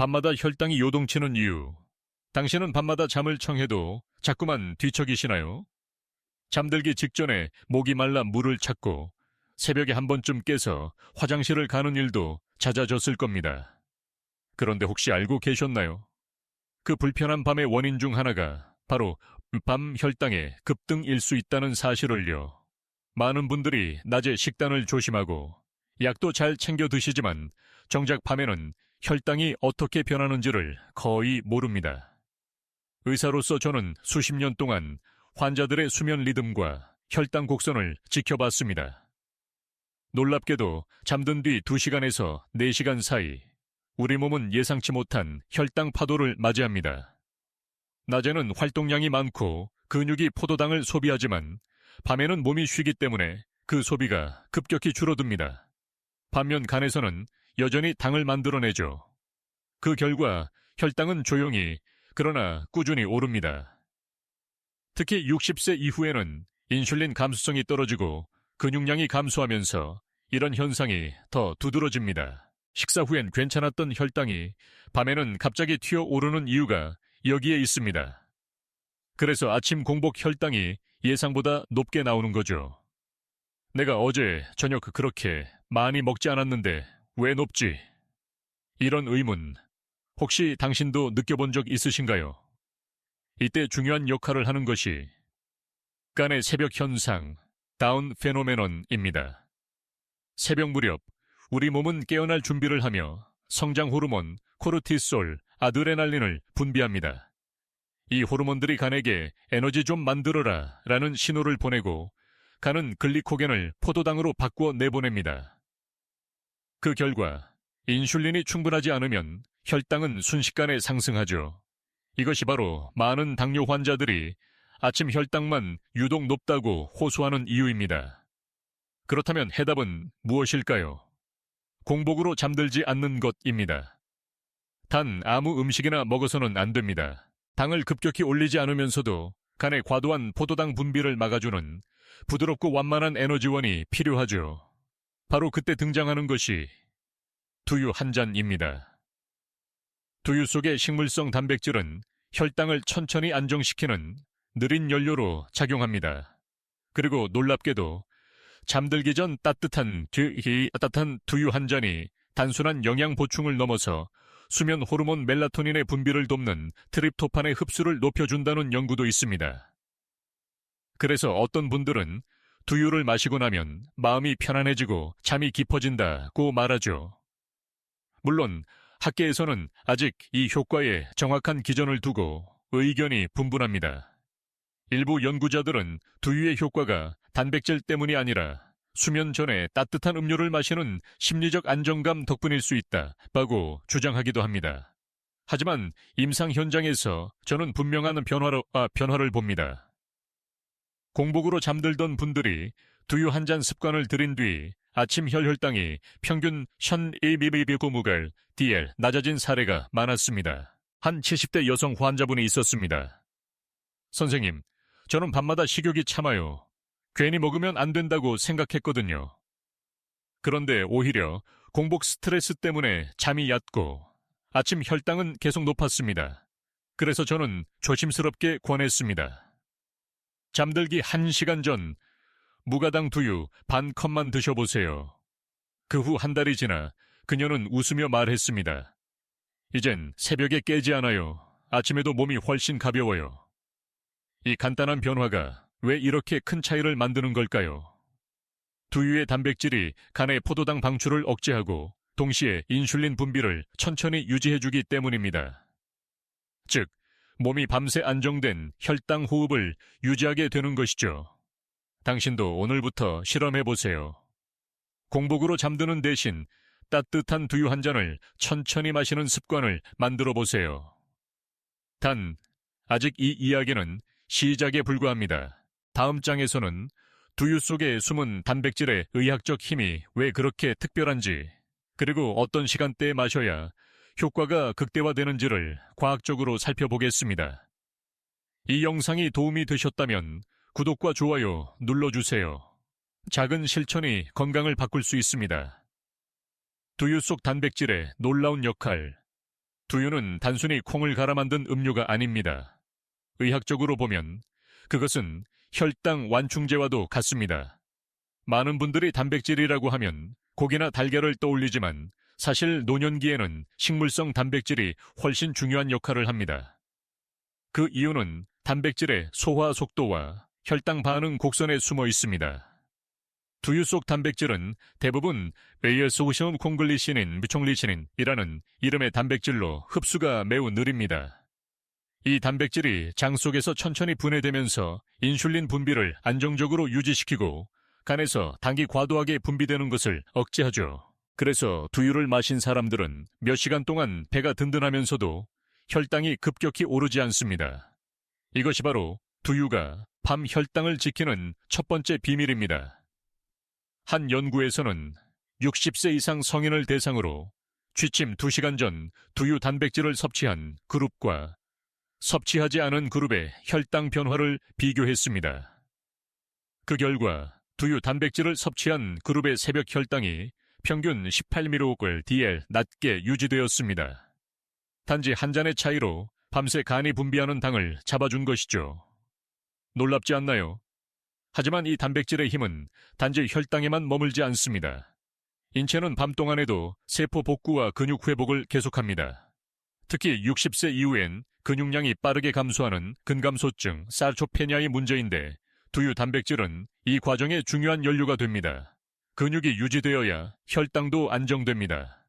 밤마다 혈당이 요동치는 이유. 당신은 밤마다 잠을 청해도 자꾸만 뒤척이시나요? 잠들기 직전에 목이 말라 물을 찾고 새벽에 한 번쯤 깨서 화장실을 가는 일도 잦아졌을 겁니다. 그런데 혹시 알고 계셨나요? 그 불편한 밤의 원인 중 하나가 바로 밤 혈당의 급등일 수 있다는 사실을요. 많은 분들이 낮에 식단을 조심하고 약도 잘 챙겨 드시지만 정작 밤에는 혈당이 어떻게 변하는지를 거의 모릅니다. 의사로서 저는 수십 년 동안 환자들의 수면 리듬과 혈당 곡선을 지켜봤습니다. 놀랍게도 잠든 뒤 2시간에서 4시간 사이 우리 몸은 예상치 못한 혈당 파도를 맞이합니다. 낮에는 활동량이 많고 근육이 포도당을 소비하지만 밤에는 몸이 쉬기 때문에 그 소비가 급격히 줄어듭니다. 반면 간에서는 여전히 당을 만들어내죠. 그 결과 혈당은 조용히 그러나 꾸준히 오릅니다. 특히 60세 이후에는 인슐린 감수성이 떨어지고 근육량이 감소하면서 이런 현상이 더 두드러집니다. 식사 후엔 괜찮았던 혈당이 밤에는 갑자기 튀어오르는 이유가 여기에 있습니다. 그래서 아침 공복 혈당이 예상보다 높게 나오는 거죠. 내가 어제 저녁 그렇게 많이 먹지 않았는데 왜 높지? 이런 의문, 혹시 당신도 느껴본 적 있으신가요? 이때 중요한 역할을 하는 것이 간의 새벽 현상, 다운 페노메논입니다. 새벽 무렵 우리 몸은 깨어날 준비를 하며 성장 호르몬, 코르티솔, 아드레날린을 분비합니다. 이 호르몬들이 간에게 에너지 좀 만들어라 라는 신호를 보내고 간은 글리코겐을 포도당으로 바꾸어 내보냅니다. 그 결과 인슐린이 충분하지 않으면 혈당은 순식간에 상승하죠. 이것이 바로 많은 당뇨 환자들이 아침 혈당만 유독 높다고 호소하는 이유입니다. 그렇다면 해답은 무엇일까요? 공복으로 잠들지 않는 것입니다. 단 아무 음식이나 먹어서는 안 됩니다. 당을 급격히 올리지 않으면서도 간의 과도한 포도당 분비를 막아주는 부드럽고 완만한 에너지원이 필요하죠. 바로 그때 등장하는 것이 두유 한 잔입니다. 두유 속의 식물성 단백질은 혈당을 천천히 안정시키는 느린 연료로 작용합니다. 그리고 놀랍게도 잠들기 전 따뜻한 두유 한 잔이 단순한 영양 보충을 넘어서 수면 호르몬 멜라토닌의 분비를 돕는 트립토판의 흡수를 높여준다는 연구도 있습니다. 그래서 어떤 분들은 두유를 마시고 나면 마음이 편안해지고 잠이 깊어진다고 말하죠. 물론 학계에서는 아직 이 효과에 정확한 기전을 두고 의견이 분분합니다. 일부 연구자들은 두유의 효과가 단백질 때문이 아니라 수면 전에 따뜻한 음료를 마시는 심리적 안정감 덕분일 수 있다고 주장하기도 합니다. 하지만 임상 현장에서 저는 분명한 변화를 봅니다. 공복으로 잠들던 분들이 두유 한 잔 습관을 들인 뒤 아침 혈당이 평균 1200mg DL 낮아진 사례가 많았습니다. 한 70대 여성 환자분이 있었습니다. 선생님, 저는 밤마다 식욕이 참아요. 괜히 먹으면 안 된다고 생각했거든요. 그런데 오히려 공복 스트레스 때문에 잠이 얕고 아침 혈당은 계속 높았습니다. 그래서 저는 조심스럽게 권했습니다. 잠들기 1시간 전 무가당 두유 반 컵만 드셔보세요. 그 후 한 달이 지나 그녀는 웃으며 말했습니다. 이젠 새벽에 깨지 않아요. 아침에도 몸이 훨씬 가벼워요. 이 간단한 변화가 왜 이렇게 큰 차이를 만드는 걸까요? 두유의 단백질이 간의 포도당 방출을 억제하고 동시에 인슐린 분비를 천천히 유지해주기 때문입니다. 즉, 몸이 밤새 안정된 혈당 호흡을 유지하게 되는 것이죠. 당신도 오늘부터 실험해보세요. 공복으로 잠드는 대신 따뜻한 두유 한 잔을 천천히 마시는 습관을 만들어보세요. 단, 아직 이 이야기는 시작에 불과합니다. 다음 장에서는 두유 속에 숨은 단백질의 의학적 힘이 왜 그렇게 특별한지, 그리고 어떤 시간대에 마셔야 효과가 극대화되는지를 과학적으로 살펴보겠습니다. 이 영상이 도움이 되셨다면 구독과 좋아요 눌러주세요. 작은 실천이 건강을 바꿀 수 있습니다. 두유 속 단백질의 놀라운 역할, 두유는 단순히 콩을 갈아 만든 음료가 아닙니다. 의학적으로 보면 그것은 혈당 완충제와도 같습니다. 많은 분들이 단백질이라고 하면 고기나 달걀을 떠올리지만 사실 노년기에는 식물성 단백질이 훨씬 중요한 역할을 합니다. 그 이유는 단백질의 소화 속도와 혈당 반응 곡선에 숨어 있습니다. 두유 속 단백질은 대부분 베이어소시온 콩글리시닌 미총리시닌이라는 이름의 단백질로 흡수가 매우 느립니다. 이 단백질이 장 속에서 천천히 분해되면서 인슐린 분비를 안정적으로 유지시키고 간에서 당이 과도하게 분비되는 것을 억제하죠. 그래서 두유를 마신 사람들은 몇 시간 동안 배가 든든하면서도 혈당이 급격히 오르지 않습니다. 이것이 바로 두유가 밤 혈당을 지키는 첫 번째 비밀입니다. 한 연구에서는 60세 이상 성인을 대상으로 취침 2시간 전 두유 단백질을 섭취한 그룹과 섭취하지 않은 그룹의 혈당 변화를 비교했습니다. 그 결과 두유 단백질을 섭취한 그룹의 새벽 혈당이 평균 18mg/dl 낮게 유지되었습니다. 단지 한 잔의 차이로 밤새 간이 분비하는 당을 잡아준 것이죠. 놀랍지 않나요? 하지만 이 단백질의 힘은 단지 혈당에만 머물지 않습니다. 인체는 밤 동안에도 세포 복구와 근육 회복을 계속합니다. 특히 60세 이후엔 근육량이 빠르게 감소하는 근감소증, 사르초페니아의 문제인데 두유 단백질은 이 과정의 중요한 연료가 됩니다. 근육이 유지되어야 혈당도 안정됩니다.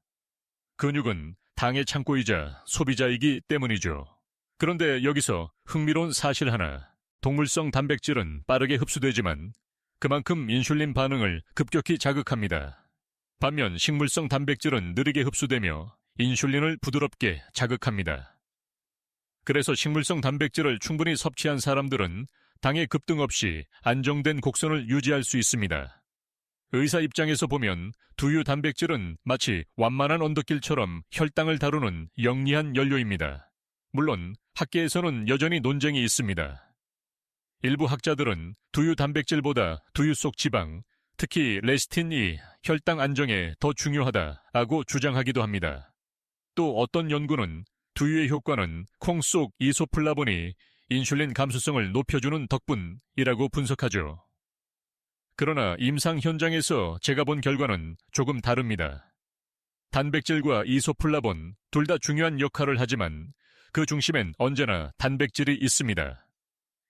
근육은 당의 창고이자 소비자이기 때문이죠. 그런데 여기서 흥미로운 사실 하나. 동물성 단백질은 빠르게 흡수되지만 그만큼 인슐린 반응을 급격히 자극합니다. 반면 식물성 단백질은 느리게 흡수되며 인슐린을 부드럽게 자극합니다. 그래서 식물성 단백질을 충분히 섭취한 사람들은 당의 급등 없이 안정된 곡선을 유지할 수 있습니다. 의사 입장에서 보면 두유 단백질은 마치 완만한 언덕길처럼 혈당을 다루는 영리한 연료입니다. 물론 학계에서는 여전히 논쟁이 있습니다. 일부 학자들은 두유 단백질보다 두유 속 지방, 특히 레시틴이 혈당 안정에 더 중요하다고 주장하기도 합니다. 또 어떤 연구는 두유의 효과는 콩 속 이소플라본이 인슐린 감수성을 높여주는 덕분이라고 분석하죠. 그러나 임상 현장에서 제가 본 결과는 조금 다릅니다. 단백질과 이소플라본 둘 다 중요한 역할을 하지만 그 중심엔 언제나 단백질이 있습니다.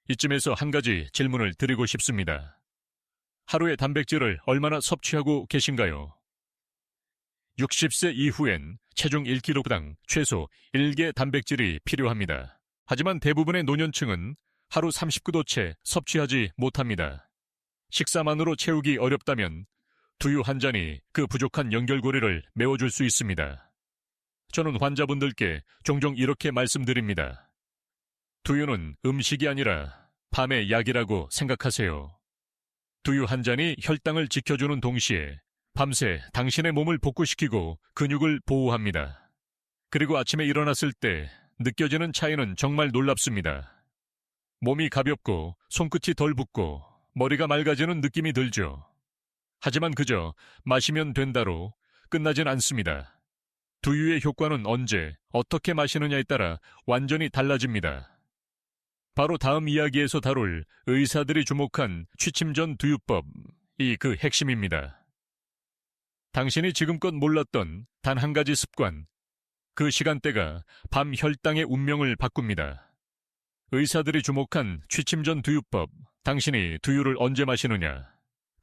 이쯤에서 한 가지 질문을 드리고 싶습니다. 하루에 단백질을 얼마나 섭취하고 계신가요? 60세 이후엔 체중 1kg당 최소 1개 단백질이 필요합니다. 하지만 대부분의 노년층은 하루 39도 채 섭취하지 못합니다. 식사만으로 채우기 어렵다면 두유 한 잔이 그 부족한 연결고리를 메워줄 수 있습니다. 저는 환자분들께 종종 이렇게 말씀드립니다. 두유는 음식이 아니라 밤의 약이라고 생각하세요. 두유 한 잔이 혈당을 지켜주는 동시에 밤새 당신의 몸을 복구시키고 근육을 보호합니다. 그리고 아침에 일어났을 때 느껴지는 차이는 정말 놀랍습니다. 몸이 가볍고 손끝이 덜 붓고 머리가 맑아지는 느낌이 들죠. 하지만 그저 마시면 된다로 끝나진 않습니다. 두유의 효과는 언제, 어떻게 마시느냐에 따라 완전히 달라집니다. 바로 다음 이야기에서 다룰 의사들이 주목한 취침 전 두유법이 그 핵심입니다. 당신이 지금껏 몰랐던 단 한 가지 습관, 그 시간대가 밤 혈당의 운명을 바꿉니다. 의사들이 주목한 취침 전 두유법, 당신이 두유를 언제 마시느냐,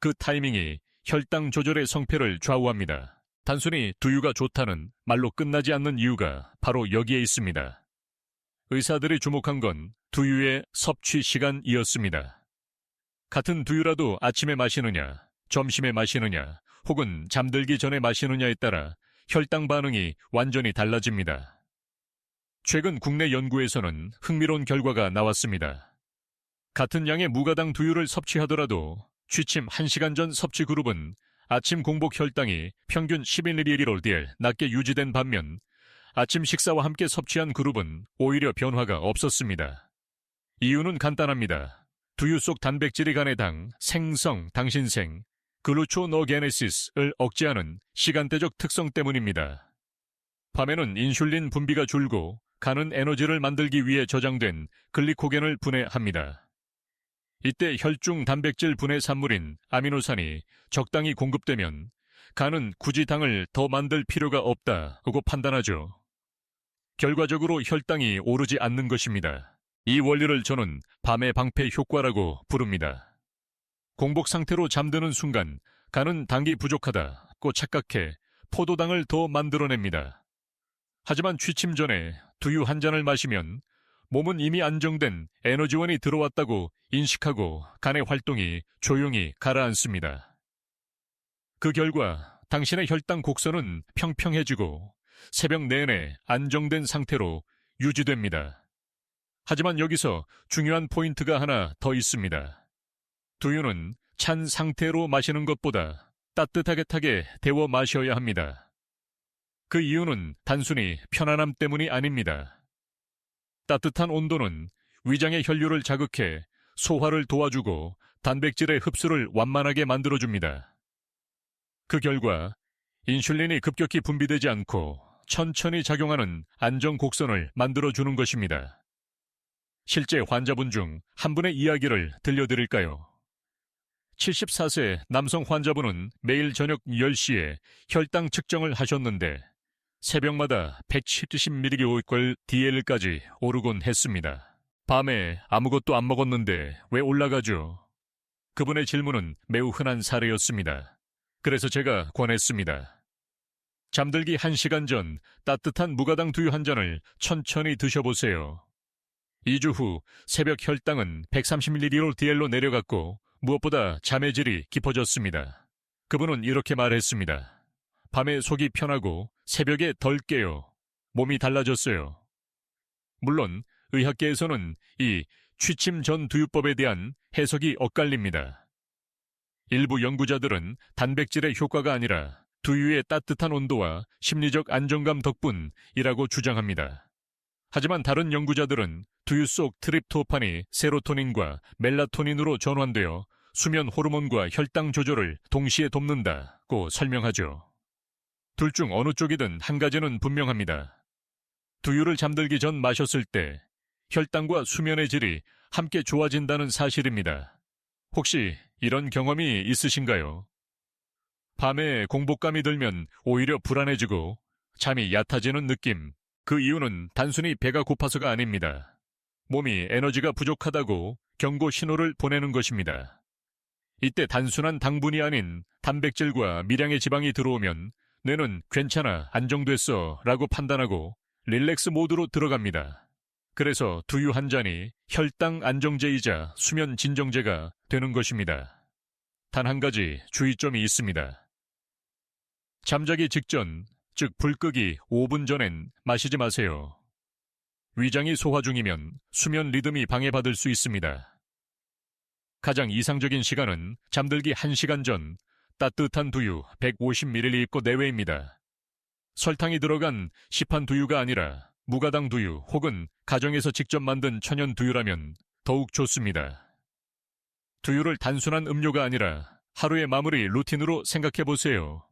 그 타이밍이 혈당 조절의 성패를 좌우합니다. 단순히 두유가 좋다는 말로 끝나지 않는 이유가 바로 여기에 있습니다. 의사들이 주목한 건 두유의 섭취 시간이었습니다. 같은 두유라도 아침에 마시느냐, 점심에 마시느냐, 혹은 잠들기 전에 마시느냐에 따라 혈당 반응이 완전히 달라집니다. 최근 국내 연구에서는 흥미로운 결과가 나왔습니다. 같은 양의 무가당 두유를 섭취하더라도 취침 1시간 전 섭취 그룹은 아침 공복 혈당이 평균 11mg/dl 낮게 유지된 반면 아침 식사와 함께 섭취한 그룹은 오히려 변화가 없었습니다. 이유는 간단합니다. 두유 속 단백질이 간의 당, 생성, 당신생, 글루초너게네시스를 억제하는 시간대적 특성 때문입니다. 밤에는 인슐린 분비가 줄고 간은 에너지를 만들기 위해 저장된 글리코겐을 분해합니다. 이때 혈중 단백질 분해 산물인 아미노산이 적당히 공급되면 간은 굳이 당을 더 만들 필요가 없다고 판단하죠. 결과적으로 혈당이 오르지 않는 것입니다. 이 원리를 저는 밤의 방패 효과라고 부릅니다. 공복 상태로 잠드는 순간 간은 당이 부족하다고 착각해 포도당을 더 만들어냅니다. 하지만 취침 전에 두유 한 잔을 마시면 몸은 이미 안정된 에너지원이 들어왔다고 인식하고 간의 활동이 조용히 가라앉습니다. 그 결과 당신의 혈당 곡선은 평평해지고 새벽 내내 안정된 상태로 유지됩니다. 하지만 여기서 중요한 포인트가 하나 더 있습니다. 두유는 찬 상태로 마시는 것보다 따뜻하게 데워 마셔야 합니다. 그 이유는 단순히 편안함 때문이 아닙니다. 따뜻한 온도는 위장의 혈류를 자극해 소화를 도와주고 단백질의 흡수를 완만하게 만들어줍니다. 그 결과 인슐린이 급격히 분비되지 않고 천천히 작용하는 안정 곡선을 만들어주는 것입니다. 실제 환자분 중 한 분의 이야기를 들려드릴까요? 74세 남성 환자분은 매일 저녁 10시에 혈당 측정을 하셨는데 새벽마다 170mg/dl까지 오르곤 했습니다. 밤에 아무것도 안 먹었는데 왜 올라가죠? 그분의 질문은 매우 흔한 사례였습니다. 그래서 제가 권했습니다. 잠들기 1시간 전 따뜻한 무가당 두유 한 잔을 천천히 드셔보세요. 2주 후 새벽 혈당은 130mg/dl로 내려갔고 무엇보다 잠의 질이 깊어졌습니다. 그분은 이렇게 말했습니다. 밤에 속이 편하고 새벽에 덜 깨요. 몸이 달라졌어요. 물론 의학계에서는 이 취침 전 두유법에 대한 해석이 엇갈립니다. 일부 연구자들은 단백질의 효과가 아니라 두유의 따뜻한 온도와 심리적 안정감 덕분이라고 주장합니다. 하지만 다른 연구자들은 두유 속 트립토판이 세로토닌과 멜라토닌으로 전환되어 수면 호르몬과 혈당 조절을 동시에 돕는다고 설명하죠. 둘 중 어느 쪽이든 한 가지는 분명합니다. 두유를 잠들기 전 마셨을 때 혈당과 수면의 질이 함께 좋아진다는 사실입니다. 혹시 이런 경험이 있으신가요? 밤에 공복감이 들면 오히려 불안해지고 잠이 얕아지는 느낌. 그 이유는 단순히 배가 고파서가 아닙니다. 몸이 에너지가 부족하다고 경고 신호를 보내는 것입니다. 이때 단순한 당분이 아닌 단백질과 미량의 지방이 들어오면 뇌는 괜찮아, 안정됐어 라고 판단하고 릴렉스 모드로 들어갑니다. 그래서 두유 한 잔이 혈당 안정제이자 수면 진정제가 되는 것입니다. 단 한 가지 주의점이 있습니다. 잠자기 직전, 즉 불 끄기 5분 전엔 마시지 마세요. 위장이 소화 중이면 수면 리듬이 방해받을 수 있습니다. 가장 이상적인 시간은 잠들기 1시간 전 따뜻한 두유 150ml 내외입니다. 설탕이 들어간 시판 두유가 아니라 무가당 두유 혹은 가정에서 직접 만든 천연 두유라면 더욱 좋습니다. 두유를 단순한 음료가 아니라 하루의 마무리 루틴으로 생각해 보세요.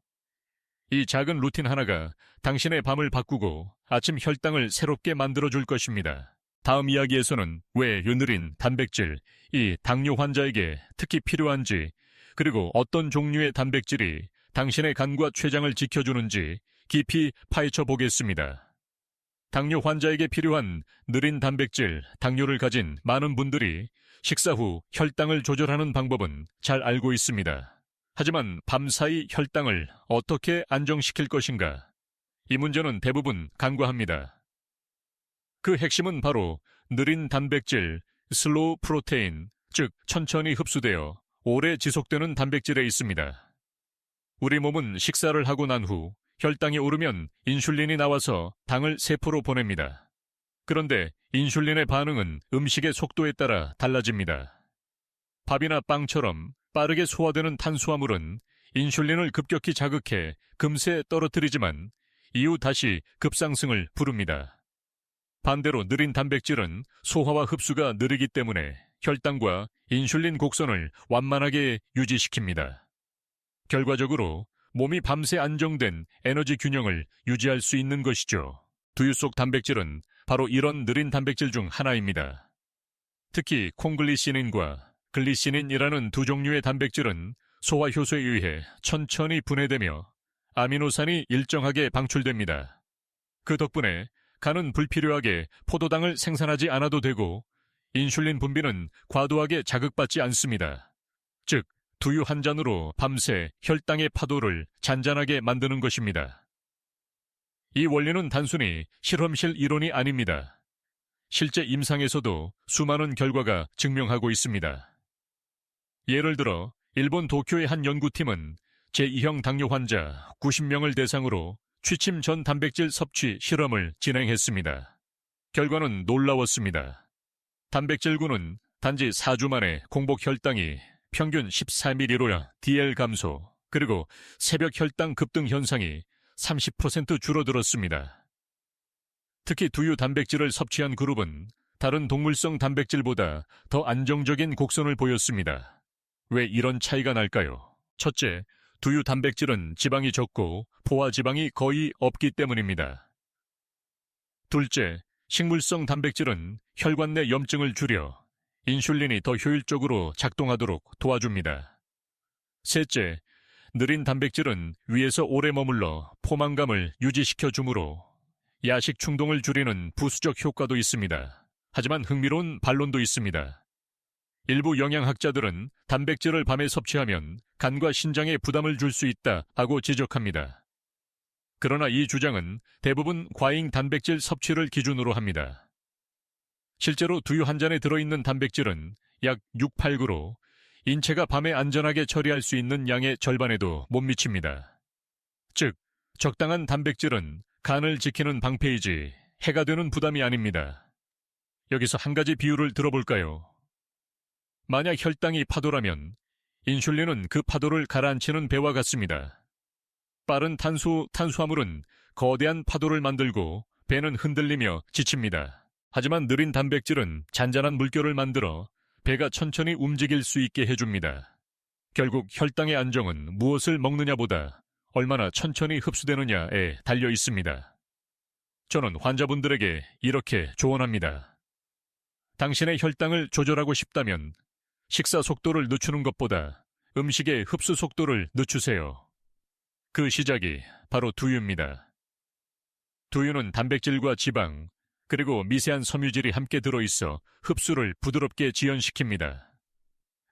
이 작은 루틴 하나가 당신의 밤을 바꾸고 아침 혈당을 새롭게 만들어줄 것입니다. 다음 이야기에서는 왜 유느린 단백질, 이 당뇨 환자에게 특히 필요한지, 그리고 어떤 종류의 단백질이 당신의 간과 췌장을 지켜주는지 깊이 파헤쳐 보겠습니다. 당뇨 환자에게 필요한 느린 단백질, 당뇨를 가진 많은 분들이 식사 후 혈당을 조절하는 방법은 잘 알고 있습니다. 하지만 밤사이 혈당을 어떻게 안정시킬 것인가? 이 문제는 대부분 간과합니다. 그 핵심은 바로 느린 단백질, 슬로우 프로테인, 즉 천천히 흡수되어 오래 지속되는 단백질에 있습니다. 우리 몸은 식사를 하고 난 후 혈당이 오르면 인슐린이 나와서 당을 세포로 보냅니다. 그런데 인슐린의 반응은 음식의 속도에 따라 달라집니다. 밥이나 빵처럼 빠르게 소화되는 탄수화물은 인슐린을 급격히 자극해 금세 떨어뜨리지만 이후 다시 급상승을 부릅니다. 반대로 느린 단백질은 소화와 흡수가 느리기 때문에 혈당과 인슐린 곡선을 완만하게 유지시킵니다. 결과적으로 몸이 밤새 안정된 에너지 균형을 유지할 수 있는 것이죠. 두유 속 단백질은 바로 이런 느린 단백질 중 하나입니다. 특히 콩글리시닌과 글리시닌이라는 두 종류의 단백질은 소화 효소에 의해 천천히 분해되며 아미노산이 일정하게 방출됩니다. 그 덕분에 간은 불필요하게 포도당을 생산하지 않아도 되고 인슐린 분비는 과도하게 자극받지 않습니다. 즉, 두유 한 잔으로 밤새 혈당의 파도를 잔잔하게 만드는 것입니다. 이 원리는 단순히 실험실 이론이 아닙니다. 실제 임상에서도 수많은 결과가 증명하고 있습니다. 예를 들어 일본 도쿄의 한 연구팀은 제2형 당뇨 환자 90명을 대상으로 취침 전 단백질 섭취 실험을 진행했습니다. 결과는 놀라웠습니다. 단백질군은 단지 4주 만에 공복 혈당이 평균 14mg야 DL 감소, 그리고 새벽 혈당 급등 현상이 30% 줄어들었습니다. 특히 두유 단백질을 섭취한 그룹은 다른 동물성 단백질보다 더 안정적인 곡선을 보였습니다. 왜 이런 차이가 날까요? 첫째, 두유 단백질은 지방이 적고 포화 지방이 거의 없기 때문입니다. 둘째, 식물성 단백질은 혈관 내 염증을 줄여 인슐린이 더 효율적으로 작동하도록 도와줍니다. 셋째, 느린 단백질은 위에서 오래 머물러 포만감을 유지시켜 주므로 야식 충동을 줄이는 부수적 효과도 있습니다. 하지만 흥미로운 반론도 있습니다. 일부 영양학자들은 단백질을 밤에 섭취하면 간과 신장에 부담을 줄 수 있다 하고 지적합니다. 그러나 이 주장은 대부분 과잉 단백질 섭취를 기준으로 합니다. 실제로 두유 한 잔에 들어있는 단백질은 약 6-8g로 인체가 밤에 안전하게 처리할 수 있는 양의 절반에도 못 미칩니다. 즉, 적당한 단백질은 간을 지키는 방패이지 해가 되는 부담이 아닙니다. 여기서 한 가지 비유를 들어볼까요? 만약 혈당이 파도라면 인슐린은 그 파도를 가라앉히는 배와 같습니다. 빠른 탄수화물은 거대한 파도를 만들고 배는 흔들리며 지칩니다. 하지만 느린 단백질은 잔잔한 물결을 만들어 배가 천천히 움직일 수 있게 해줍니다. 결국 혈당의 안정은 무엇을 먹느냐보다 얼마나 천천히 흡수되느냐에 달려 있습니다. 저는 환자분들에게 이렇게 조언합니다. 당신의 혈당을 조절하고 싶다면 식사 속도를 늦추는 것보다 음식의 흡수 속도를 늦추세요. 그 시작이 바로 두유입니다. 두유는 단백질과 지방, 그리고 미세한 섬유질이 함께 들어있어 흡수를 부드럽게 지연시킵니다.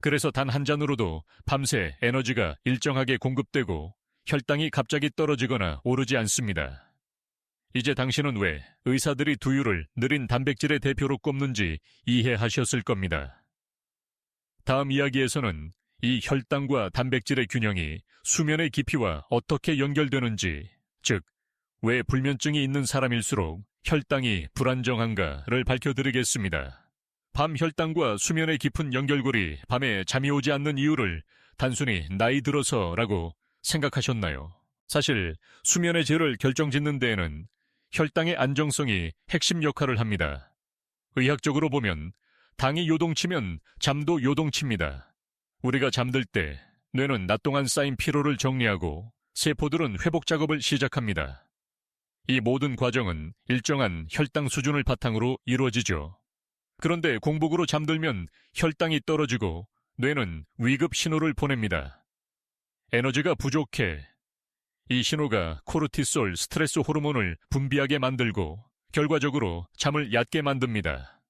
그래서 단 한 잔으로도 밤새 에너지가 일정하게 공급되고 혈당이 갑자기 떨어지거나 오르지 않습니다. 이제 당신은 왜 의사들이 두유를 느린 단백질의 대표로 꼽는지 이해하셨을 겁니다. 다음 이야기에서는 이 혈당과 단백질의 균형이 수면의 깊이와 어떻게 연결되는지, 즉, 왜 불면증이 있는 사람일수록 혈당이 불안정한가를 밝혀드리겠습니다. 밤 혈당과 수면의 깊은 연결고리, 밤에 잠이 오지 않는 이유를 단순히 나이 들어서라고 생각하셨나요? 사실 수면의 질을 결정짓는 데에는 혈당의 안정성이 핵심 역할을 합니다. 의학적으로 보면 당이 요동치면 잠도 요동칩니다. 우리가 잠들 때 뇌는 낮 동안 쌓인 피로를 정리하고 세포들은 회복 작업을 시작합니다. 이 모든 과정은 일정한 혈당 수준을 바탕으로 이루어지죠. 그런데 공복으로 잠들면 혈당이 떨어지고 뇌는 위급 신호를 보냅니다. 에너지가 부족해. 이 신호가 코르티솔 스트레스 호르몬을 분비하게 만들고 결과적으로 잠을 얕게 만듭니다.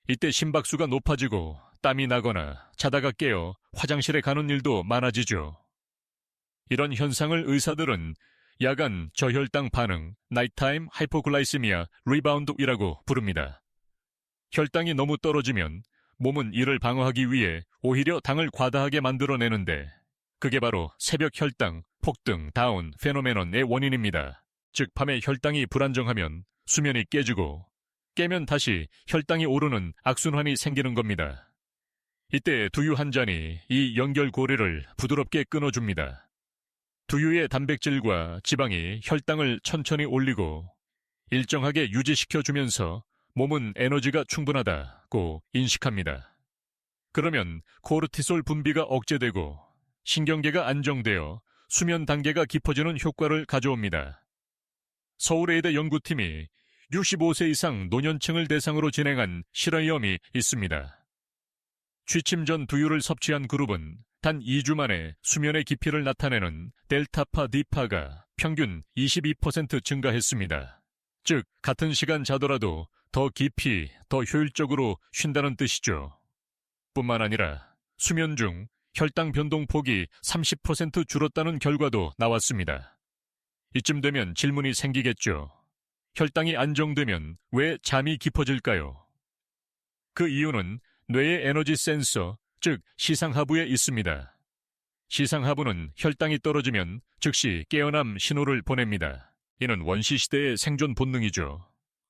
이때 심박수가 높아지고 땀이 나거나 자다가 깨어 화장실에 가는 일도 많아지죠. 이런 현상을 의사들은 야간 저혈당 반응, 나이트타임 하이포글라이시미아 리바운드이라고 부릅니다. 혈당이 너무 떨어지면 몸은 이를 방어하기 위해 오히려 당을 과다하게 만들어내는데 그게 바로 새벽 혈당, 폭등, 다운, 페노메논의 원인입니다. 즉 밤에 혈당이 불안정하면 수면이 깨지고 깨면 다시 혈당이 오르는 악순환이 생기는 겁니다. 이때 두유 한 잔이 이 연결고리를 부드럽게 끊어줍니다. 두유의 단백질과 지방이 혈당을 천천히 올리고 일정하게 유지시켜주면서 몸은 에너지가 충분하다고 인식합니다. 그러면 코르티솔 분비가 억제되고 신경계가 안정되어 수면 단계가 깊어지는 효과를 가져옵니다. 서울의대 연구팀이 65세 이상 노년층을 대상으로 진행한 실험이 있습니다. 취침 전 두유를 섭취한 그룹은 단 2주 만에 수면의 깊이를 나타내는 델타파 D파가 평균 22% 증가했습니다. 즉, 같은 시간 자더라도 더 깊이, 더 효율적으로 쉰다는 뜻이죠. 뿐만 아니라 수면 중 혈당 변동폭이 30% 줄었다는 결과도 나왔습니다. 이쯤 되면 질문이 생기겠죠. 혈당이 안정되면 왜 잠이 깊어질까요? 그 이유는 뇌의 에너지 센서, 즉 시상하부에 있습니다. 시상하부는 혈당이 떨어지면 즉시 깨어남 신호를 보냅니다. 이는 원시시대의 생존 본능이죠.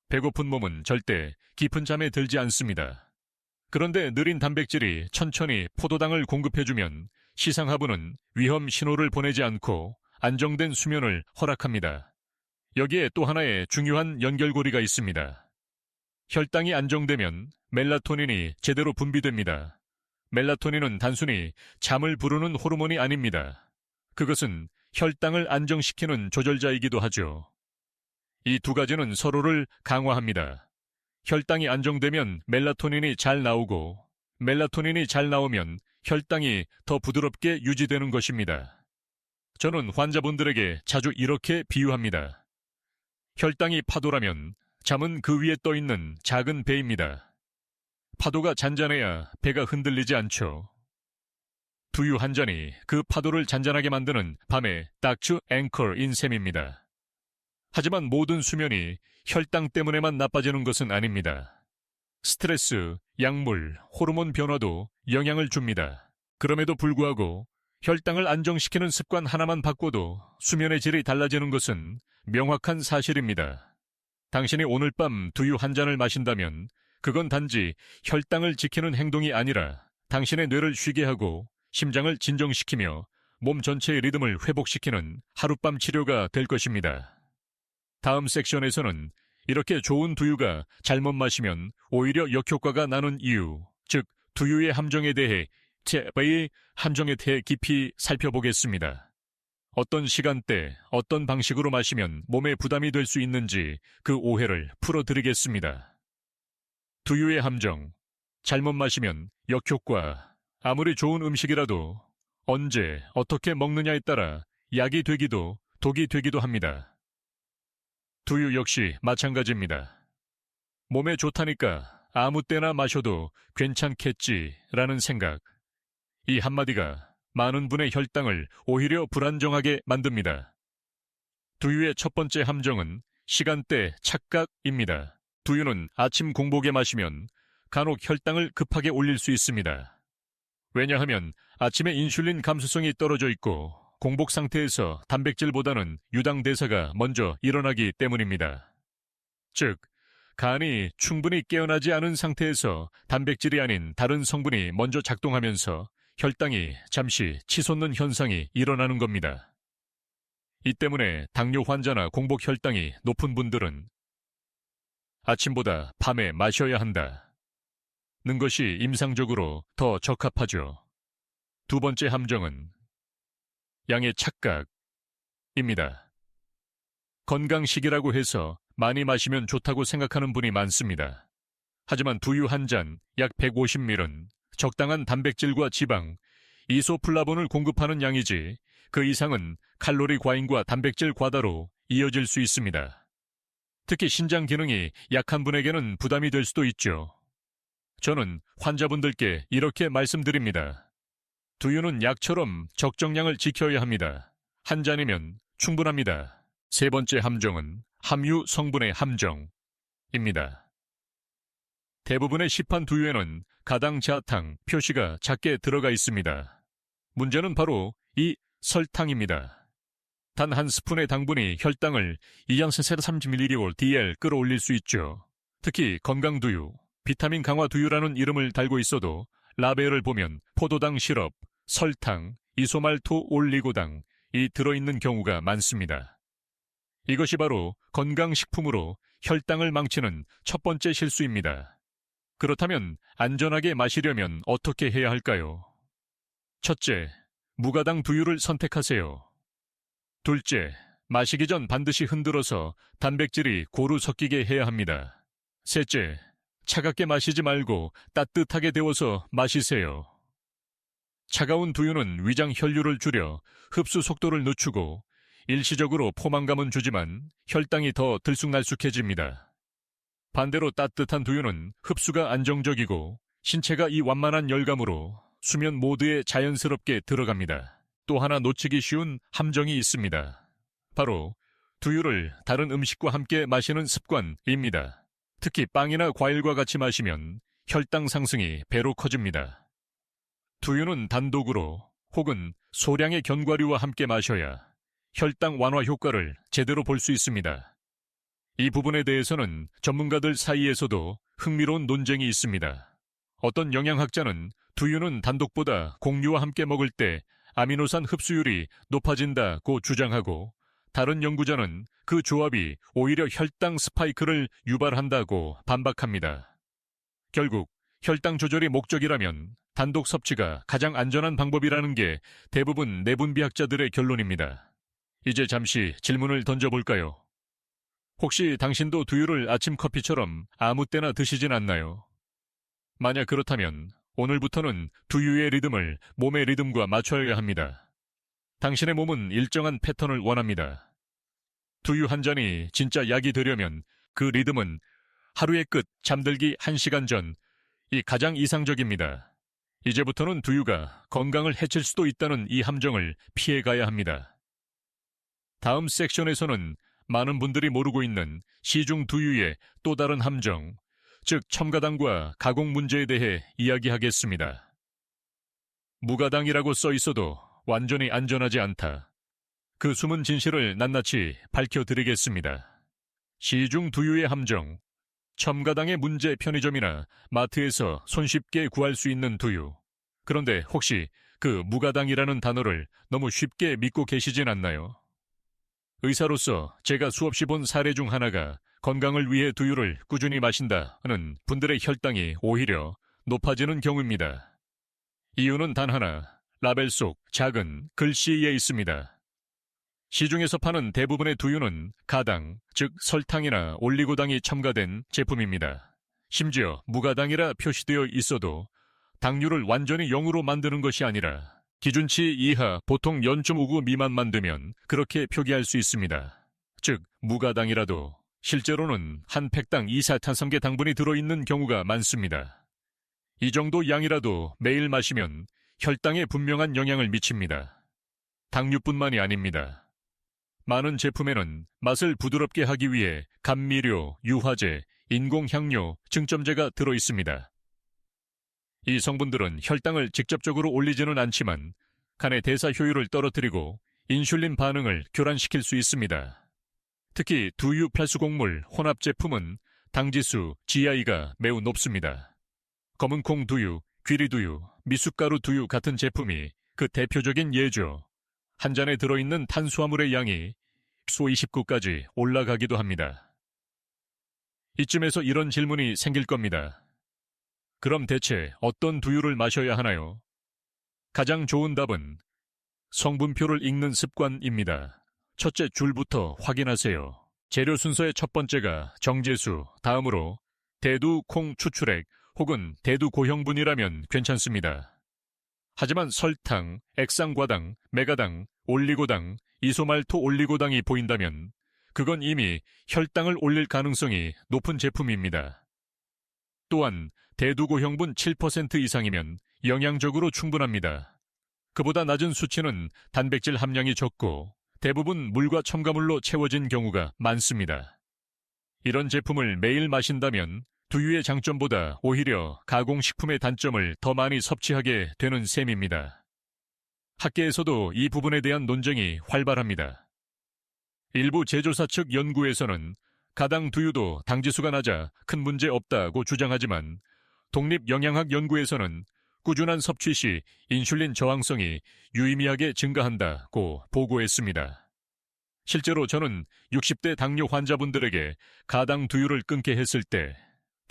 배고픈 몸은 절대 깊은 잠에 들지 않습니다. 그런데 느린 단백질이 천천히 포도당을 공급해주면 시상하부는 위험 신호를 보내지 않고 안정된 수면을 허락합니다. 여기에 또 하나의 중요한 연결고리가 있습니다. 혈당이 안정되면 멜라토닌이 제대로 분비됩니다. 멜라토닌은 단순히 잠을 부르는 호르몬이 아닙니다. 그것은 혈당을 안정시키는 조절자이기도 하죠. 이 두 가지는 서로를 강화합니다. 혈당이 안정되면 멜라토닌이 잘 나오고, 멜라토닌이 잘 나오면 혈당이 더 부드럽게 유지되는 것입니다. 저는 환자분들에게 자주 이렇게 비유합니다. 혈당이 파도라면 잠은 그 위에 떠 있는 작은 배입니다. 파도가 잔잔해야 배가 흔들리지 않죠. 두유 한 잔이 그 파도를 잔잔하게 만드는 밤의 닥츠 앵커인 셈입니다. 하지만 모든 수면이 혈당 때문에만 나빠지는 것은 아닙니다. 스트레스, 약물, 호르몬 변화도 영향을 줍니다. 그럼에도 불구하고 혈당을 안정시키는 습관 하나만 바꿔도 수면의 질이 달라지는 것은 명확한 사실입니다. 당신이 오늘 밤 두유 한 잔을 마신다면 그건 단지 혈당을 지키는 행동이 아니라 당신의 뇌를 쉬게 하고 심장을 진정시키며 몸 전체의 리듬을 회복시키는 하룻밤 치료가 될 것입니다. 다음 섹션에서는 이렇게 좋은 두유가 잘못 마시면 오히려 역효과가 나는 이유, 즉 두유의 함정에 대해 제의 함정에 대해 깊이 살펴보겠습니다. 어떤 시간대, 어떤 방식으로 마시면 몸에 부담이 될 수 있는지 그 오해를 풀어드리겠습니다. 두유의 함정, 잘못 마시면 역효과, 아무리 좋은 음식이라도 언제, 어떻게 먹느냐에 따라 약이 되기도 독이 되기도 합니다. 두유 역시 마찬가지입니다. 몸에 좋다니까 아무 때나 마셔도 괜찮겠지라는 생각. 이 한마디가 많은 분의 혈당을 오히려 불안정하게 만듭니다. 두유의 첫 번째 함정은 시간대 착각입니다. 두유는 아침 공복에 마시면 간혹 혈당을 급하게 올릴 수 있습니다. 왜냐하면 아침에 인슐린 감수성이 떨어져 있고 공복 상태에서 단백질보다는 유당 대사가 먼저 일어나기 때문입니다. 즉, 간이 충분히 깨어나지 않은 상태에서 단백질이 아닌 다른 성분이 먼저 작동하면서 혈당이 잠시 치솟는 현상이 일어나는 겁니다. 이 때문에 당뇨 환자나 공복 혈당이 높은 분들은 아침보다 밤에 마셔야 한다 는 것이 임상적으로 더 적합하죠. 두 번째 함정은 양의 착각입니다. 건강식이라고 해서 많이 마시면 좋다고 생각하는 분이 많습니다. 하지만 두유 한 잔 약 150ml는 적당한 단백질과 지방, 이소플라본을 공급하는 양이지 그 이상은 칼로리 과잉과 단백질 과다로 이어질 수 있습니다. 특히 신장 기능이 약한 분에게는 부담이 될 수도 있죠. 저는 환자분들께 이렇게 말씀드립니다. 두유는 약처럼 적정량을 지켜야 합니다. 한 잔이면 충분합니다. 세 번째 함정은 함유 성분의 함정입니다. 대부분의 시판 두유에는 가당 자탕 표시가 작게 들어가 있습니다. 문제는 바로 이 설탕입니다. 단 한 스푼의 당분이 혈당을 230ml/dl 끌어올릴 수 있죠. 특히 건강두유, 비타민 강화 두유라는 이름을 달고 있어도 라벨을 보면 포도당 시럽, 설탕, 이소말토 올리고당이 들어있는 경우가 많습니다. 이것이 바로 건강식품으로 혈당을 망치는 첫 번째 실수입니다. 그렇다면 안전하게 마시려면 어떻게 해야 할까요? 첫째, 무가당 두유를 선택하세요. 둘째, 마시기 전 반드시 흔들어서 단백질이 고루 섞이게 해야 합니다. 셋째, 차갑게 마시지 말고 따뜻하게 데워서 마시세요. 차가운 두유는 위장 혈류를 줄여 흡수 속도를 늦추고 일시적으로 포만감은 주지만 혈당이 더 들쑥날쑥해집니다. 반대로 따뜻한 두유는 흡수가 안정적이고 신체가 이 완만한 열감으로 수면 모드에 자연스럽게 들어갑니다. 또 하나 놓치기 쉬운 함정이 있습니다. 바로 두유를 다른 음식과 함께 마시는 습관입니다. 특히 빵이나 과일과 같이 마시면 혈당 상승이 배로 커집니다. 두유는 단독으로 혹은 소량의 견과류와 함께 마셔야 혈당 완화 효과를 제대로 볼 수 있습니다. 이 부분에 대해서는 전문가들 사이에서도 흥미로운 논쟁이 있습니다. 어떤 영양학자는 두유는 단독보다 곡류와 함께 먹을 때 아미노산 흡수율이 높아진다고 주장하고, 다른 연구자는 그 조합이 오히려 혈당 스파이크를 유발한다고 반박합니다. 결국 혈당 조절이 목적이라면 단독 섭취가 가장 안전한 방법이라는 게 대부분 내분비학자들의 결론입니다. 이제 잠시 질문을 던져볼까요? 혹시 당신도 두유를 아침 커피처럼 아무 때나 드시진 않나요? 만약 그렇다면 오늘부터는 두유의 리듬을 몸의 리듬과 맞춰야 합니다. 당신의 몸은 일정한 패턴을 원합니다. 두유 한 잔이 진짜 약이 되려면 그 리듬은 하루의 끝 잠들기 1시간 전이 가장 이상적입니다. 이제부터는 두유가 건강을 해칠 수도 있다는 이 함정을 피해가야 합니다. 다음 섹션에서는 많은 분들이 모르고 있는 시중 두유의 또 다른 함정, 즉 첨가당과 가공 문제에 대해 이야기하겠습니다. 무가당이라고 써 있어도 완전히 안전하지 않다. 그 숨은 진실을 낱낱이 밝혀드리겠습니다. 시중 두유의 함정, 첨가당의 문제. 편의점이나 마트에서 손쉽게 구할 수 있는 두유. 그런데 혹시 그 무가당이라는 단어를 너무 쉽게 믿고 계시진 않나요? 의사로서 제가 수없이 본 사례 중 하나가 건강을 위해 두유를 꾸준히 마신다는 분들의 혈당이 오히려 높아지는 경우입니다. 이유는 단 하나, 라벨 속 작은 글씨에 있습니다. 시중에서 파는 대부분의 두유는 가당, 즉 설탕이나 올리고당이 첨가된 제품입니다. 심지어 무가당이라 표시되어 있어도 당류를 완전히 0으로 만드는 것이 아니라 기준치 이하 보통 0.59 미만만 되면 그렇게 표기할 수 있습니다. 즉 무가당이라도 실제로는 한 팩당 이산화탄성계 당분이 들어있는 경우가 많습니다. 이 정도 양이라도 매일 마시면 혈당에 분명한 영향을 미칩니다. 당류뿐만이 아닙니다. 많은 제품에는 맛을 부드럽게 하기 위해 감미료, 유화제, 인공향료, 증점제가 들어있습니다. 이 성분들은 혈당을 직접적으로 올리지는 않지만 간의 대사 효율을 떨어뜨리고 인슐린 반응을 교란시킬 수 있습니다. 특히 두유 팔수곡물 혼합 제품은 당지수 GI가 매우 높습니다. 검은콩 두유, 귀리두유, 미숫가루 두유 같은 제품이 그 대표적인 예죠. 한 잔에 들어있는 탄수화물의 양이 소29까지 올라가기도 합니다. 이쯤에서 이런 질문이 생길 겁니다. 그럼 대체 어떤 두유를 마셔야 하나요? 가장 좋은 답은 성분표를 읽는 습관입니다. 첫째 줄부터 확인하세요. 재료 순서의 첫 번째가 정제수, 다음으로 대두, 콩, 추출액 혹은 대두 고형분이라면 괜찮습니다. 하지만 설탕, 액상과당, 메가당, 올리고당, 이소말토 올리고당이 보인다면 그건 이미 혈당을 올릴 가능성이 높은 제품입니다. 또한 대두고형분 7% 이상이면 영양적으로 충분합니다. 그보다 낮은 수치는 단백질 함량이 적고 대부분 물과 첨가물로 채워진 경우가 많습니다. 이런 제품을 매일 마신다면 두유의 장점보다 오히려 가공식품의 단점을 더 많이 섭취하게 되는 셈입니다. 학계에서도 이 부분에 대한 논쟁이 활발합니다. 일부 제조사 측 연구에서는 가당 두유도 당지수가 낮아 큰 문제 없다고 주장하지만 독립영양학 연구에서는 꾸준한 섭취 시 인슐린 저항성이 유의미하게 증가한다고 보고했습니다. 실제로 저는 60대 당뇨 환자분들에게 가당 두유를 끊게 했을 때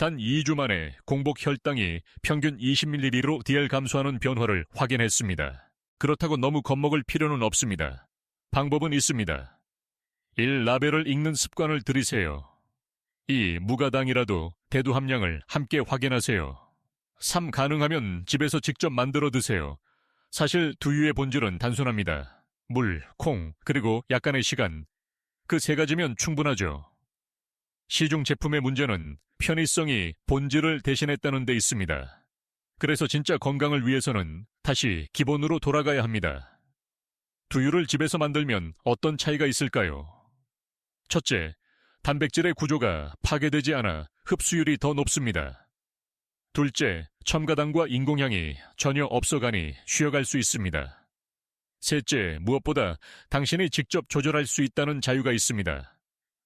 단 2주 만에 공복 혈당이 평균 20ml로 DL 감소하는 변화를 확인했습니다. 그렇다고 너무 겁먹을 필요는 없습니다. 방법은 있습니다. 1. 라벨을 읽는 습관을 들이세요. 2. 무가당이라도 대두 함량을 함께 확인하세요. 3. 가능하면 집에서 직접 만들어 드세요. 사실 두유의 본질은 단순합니다. 물, 콩, 그리고 약간의 시간. 그 세 가지면 충분하죠. 시중 제품의 문제는 편의성이 본질을 대신했다는 데 있습니다. 그래서 진짜 건강을 위해서는 다시 기본으로 돌아가야 합니다. 두유를 집에서 만들면 어떤 차이가 있을까요? 첫째, 단백질의 구조가 파괴되지 않아 흡수율이 더 높습니다. 둘째, 첨가당과 인공향이 전혀 없어가니 쉬어갈 수 있습니다. 셋째, 무엇보다 당신이 직접 조절할 수 있다는 자유가 있습니다.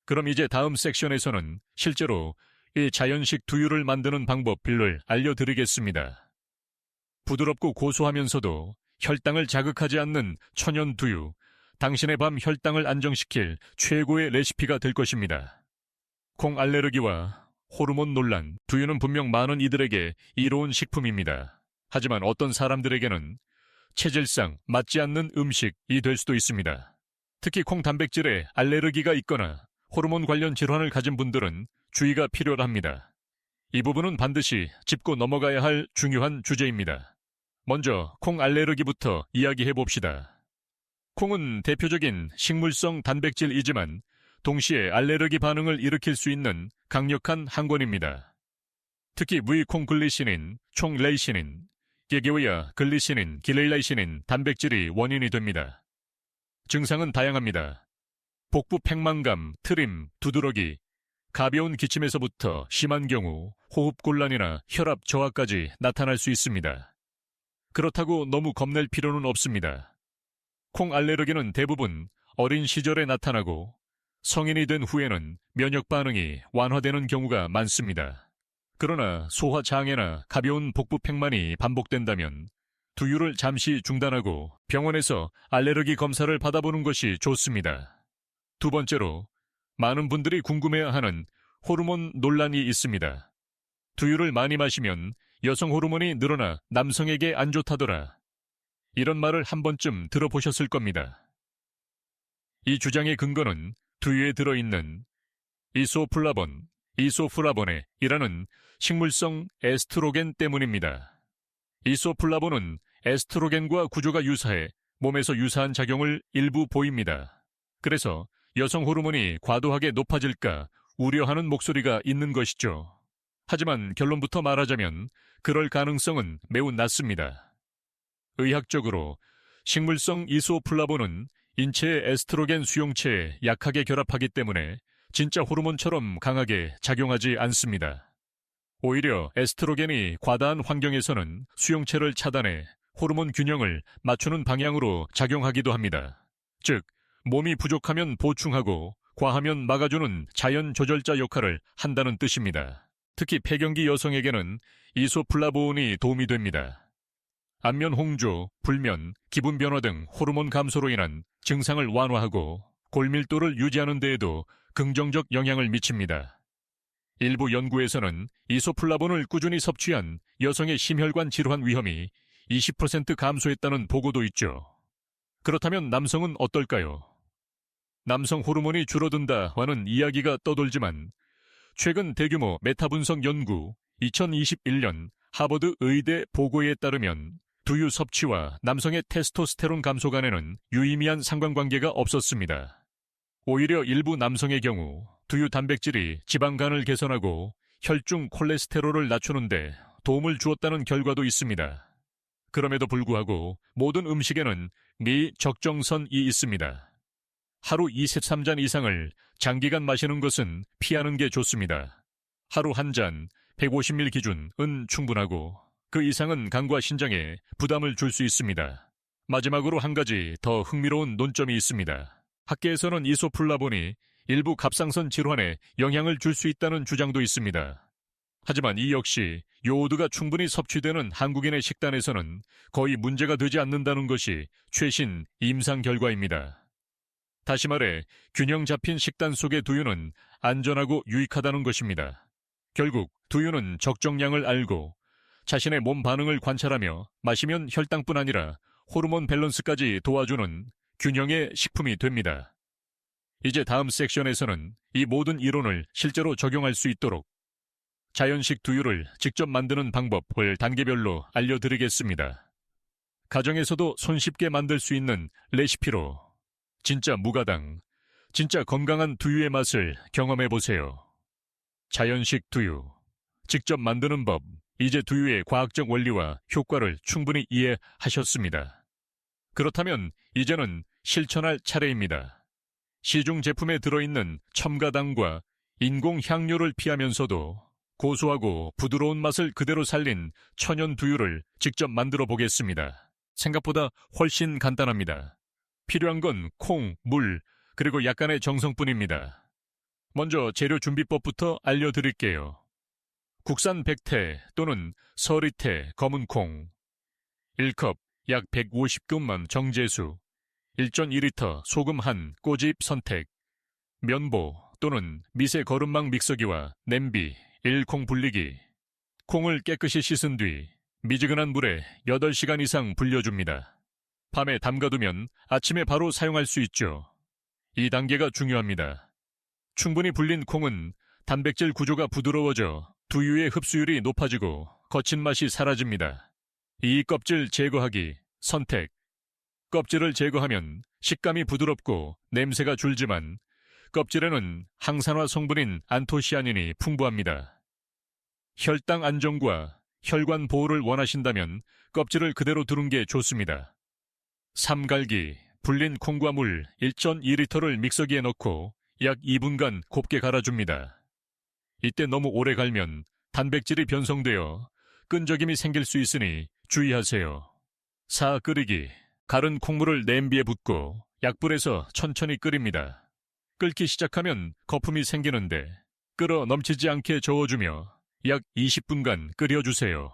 그럼 이제 다음 섹션에서는 실제로 이 자연식 두유를 만드는 방법을 알려드리겠습니다. 부드럽고 고소하면서도 혈당을 자극하지 않는 천연 두유, 당신의 밤 혈당을 안정시킬 최고의 레시피가 될 것입니다. 콩 알레르기와 호르몬 논란, 두유는 분명 많은 이들에게 이로운 식품입니다. 하지만 어떤 사람들에게는 체질상 맞지 않는 음식이 될 수도 있습니다. 특히 콩 단백질에 알레르기가 있거나 호르몬 관련 질환을 가진 분들은 주의가 필요합니다. 이 부분은 반드시 짚고 넘어가야 할 중요한 주제입니다. 먼저 콩 알레르기부터 이야기해 봅시다. 콩은 대표적인 식물성 단백질이지만 동시에 알레르기 반응을 일으킬 수 있는 강력한 항원입니다. 특히 무이콩글리시닌, 총레이시닌, 게게오야 글리시닌, 기레일라이시닌 단백질이 원인이 됩니다. 증상은 다양합니다. 복부 팽만감, 트림, 두드러기, 가벼운 기침에서부터 심한 경우 호흡곤란이나 혈압 저하까지 나타날 수 있습니다. 그렇다고 너무 겁낼 필요는 없습니다. 콩 알레르기는 대부분 어린 시절에 나타나고 성인이 된 후에는 면역 반응이 완화되는 경우가 많습니다. 그러나 소화 장애나 가벼운 복부 팽만이 반복된다면 두유를 잠시 중단하고 병원에서 알레르기 검사를 받아보는 것이 좋습니다. 두 번째로 많은 분들이 궁금해하는 호르몬 논란이 있습니다. 두유를 많이 마시면 여성 호르몬이 늘어나 남성에게 안 좋다더라. 이런 말을 한 번쯤 들어보셨을 겁니다. 이 주장의 근거는 두유에 들어있는 이소플라본이라는 식물성 에스트로겐 때문입니다. 이소플라본은 에스트로겐과 구조가 유사해 몸에서 유사한 작용을 일부 보입니다. 그래서 여성 호르몬이 과도하게 높아질까 우려하는 목소리가 있는 것이죠. 하지만 결론부터 말하자면 그럴 가능성은 매우 낮습니다. 의학적으로 식물성 이소플라본은 인체의 에스트로겐 수용체에 약하게 결합하기 때문에 진짜 호르몬처럼 강하게 작용하지 않습니다. 오히려 에스트로겐이 과다한 환경에서는 수용체를 차단해 호르몬 균형을 맞추는 방향으로 작용하기도 합니다. 즉, 몸이 부족하면 보충하고 과하면 막아주는 자연 조절자 역할을 한다는 뜻입니다. 특히 폐경기 여성에게는 이소플라본이 도움이 됩니다. 안면 홍조, 불면, 기분 변화 등 호르몬 감소로 인한 증상을 완화하고 골밀도를 유지하는 데에도 긍정적 영향을 미칩니다. 일부 연구에서는 이소플라본을 꾸준히 섭취한 여성의 심혈관 질환 위험이 20% 감소했다는 보고도 있죠. 그렇다면 남성은 어떨까요? 남성 호르몬이 줄어든다와는 이야기가 떠돌지만 최근 대규모 메타 분석 연구 2021년 하버드 의대 보고에 따르면 두유 섭취와 남성의 테스토스테론 감소 간에는 유의미한 상관관계가 없었습니다. 오히려 일부 남성의 경우 두유 단백질이 지방간을 개선하고 혈중 콜레스테롤을 낮추는데 도움을 주었다는 결과도 있습니다. 그럼에도 불구하고 모든 음식에는 미적정선이 있습니다. 하루 23잔 이상을 장기간 마시는 것은 피하는 게 좋습니다. 하루 한 잔 150ml 기준은 충분하고 그 이상은 간과 신장에 부담을 줄 수 있습니다. 마지막으로 한 가지 더 흥미로운 논점이 있습니다. 학계에서는 이소플라본이 일부 갑상선 질환에 영향을 줄 수 있다는 주장도 있습니다. 하지만 이 역시 요오드가 충분히 섭취되는 한국인의 식단에서는 거의 문제가 되지 않는다는 것이 최신 임상 결과입니다. 다시 말해 균형 잡힌 식단 속의 두유는 안전하고 유익하다는 것입니다. 결국 두유는 적정량을 알고 자신의 몸 반응을 관찰하며 마시면 혈당뿐 아니라 호르몬 밸런스까지 도와주는 균형의 식품이 됩니다. 이제 다음 섹션에서는 이 모든 이론을 실제로 적용할 수 있도록 자연식 두유를 직접 만드는 방법을 단계별로 알려드리겠습니다. 가정에서도 손쉽게 만들 수 있는 레시피로 진짜 무가당, 진짜 건강한 두유의 맛을 경험해보세요. 자연식 두유, 직접 만드는 법, 이제 두유의 과학적 원리와 효과를 충분히 이해하셨습니다. 그렇다면 이제는 실천할 차례입니다. 시중 제품에 들어있는 첨가당과 인공 향료를 피하면서도 고소하고 부드러운 맛을 그대로 살린 천연 두유를 직접 만들어 보겠습니다. 생각보다 훨씬 간단합니다. 필요한 건 콩, 물, 그리고 약간의 정성뿐입니다. 먼저 재료 준비법부터 알려드릴게요. 국산 백태 또는 서리태 검은 콩 1컵 약 150g만 정제수 1.2리터 소금 한 꼬집 선택 면보 또는 미세 거름망 믹서기와 냄비 1콩 불리기 콩을 깨끗이 씻은 뒤 미지근한 물에 8시간 이상 불려줍니다. 밤에 담가두면 아침에 바로 사용할 수 있죠. 이 단계가 중요합니다. 충분히 불린 콩은 단백질 구조가 부드러워져 두유의 흡수율이 높아지고 거친 맛이 사라집니다. 이 껍질 제거하기, 선택. 껍질을 제거하면 식감이 부드럽고 냄새가 줄지만 껍질에는 항산화 성분인 안토시아닌이 풍부합니다. 혈당 안정과 혈관 보호를 원하신다면 껍질을 그대로 두는 게 좋습니다. 삶갈기, 불린 콩과 물 1.2리터를 믹서기에 넣고 약 2분간 곱게 갈아줍니다. 이때 너무 오래 갈면 단백질이 변성되어 끈적임이 생길 수 있으니 주의하세요. 사 끓이기, 갈은 콩물을 냄비에 붓고 약불에서 천천히 끓입니다. 끓기 시작하면 거품이 생기는데 끓어 넘치지 않게 저어주며 약 20분간 끓여주세요.